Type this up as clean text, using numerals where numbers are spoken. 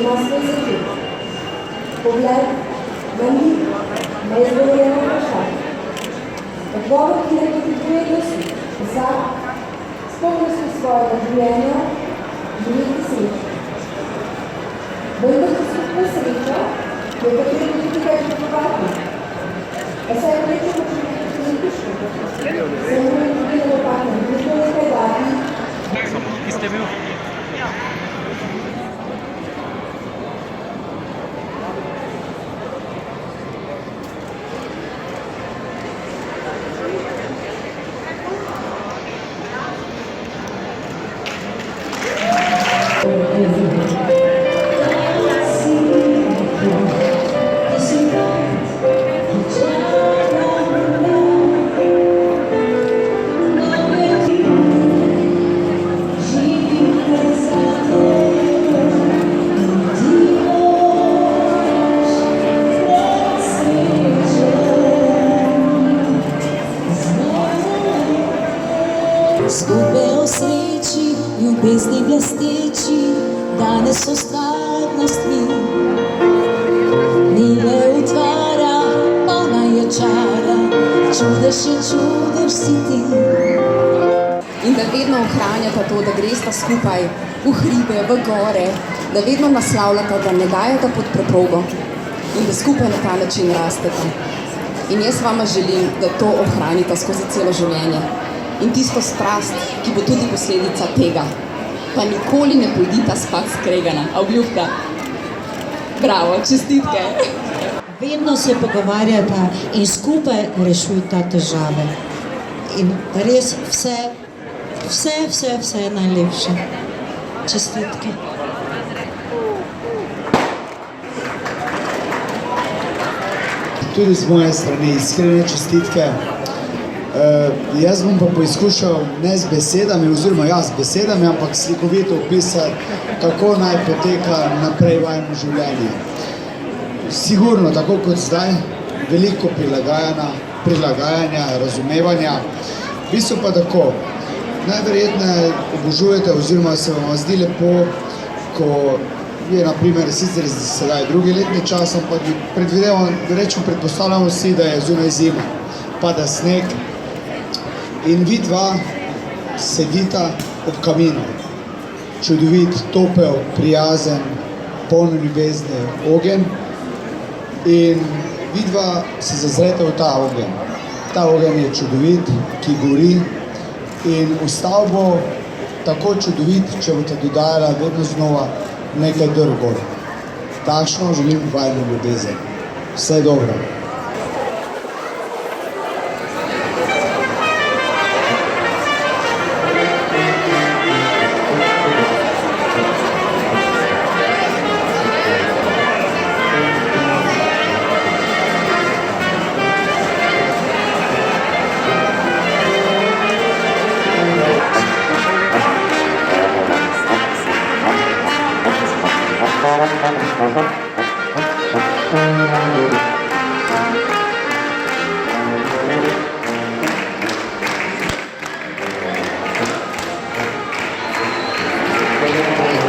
ima svoj začet. Pogled, meni, neizgovorjeno vprašanje. Odgovor, ki ne potrebuje glasi, za spomnosti svojega življenja, živeti srečo. Vendar se skupna sreča, je potrebno tudi kaj pričakovati. A saj je rečeno, če nekaj politično, se je moj tudi na dopaknem, nikdo nekaj dati. Ki ste bil? Zgodbe o sreči, ljubezni blesteči, danes so stvarnostmi. Ni le utvara, polna je čara, čudež je čudež si ti. In da vedno ohranjata to, da gresta skupaj v hribe, v gore, da vedno naslavljata, da ne dajata pod preprogo in da skupaj na ta način rasteta. In jaz vama želim, da to ohranita skozi celo življenje. In tisto strast, ki bo tudi posledica tega. Pa nikoli ne pojdita spat skregana. A obljubka? Bravo, čestitke. Vedno se pogovarjata in skupaj rešujta težave. In res vse najlepše. Čestitke. Tudi z moje strani iskrene čestitke. Jaz bom pa poizkušal ne z besedami, oziroma z besedami, ampak slikovito opisati, kako naj poteka naprej vajno življenje. Sigurno, tako kot zdaj, veliko prilagajanja, razumevanja. V bistvu pa tako, najverjetneje obožujete oziroma se vam zdi lepo, ko je na primer sicer sedaj drugi letni čas, ampak predpostavljamo vsi, da je zunaj zima, pada sneg, in vi dva sedita ob kaminu. Čudovit, topel, prijazen, poln ljubezni ogenj. In vi dva se zazrete v ta ogenj. Ta ogenj je čudovit, ki gori in ostal bo tako čudovit, če boste dodajala vedno znova nekaj drugega. Takšno želim vajno ljubezen. Vse dobro. Thank you.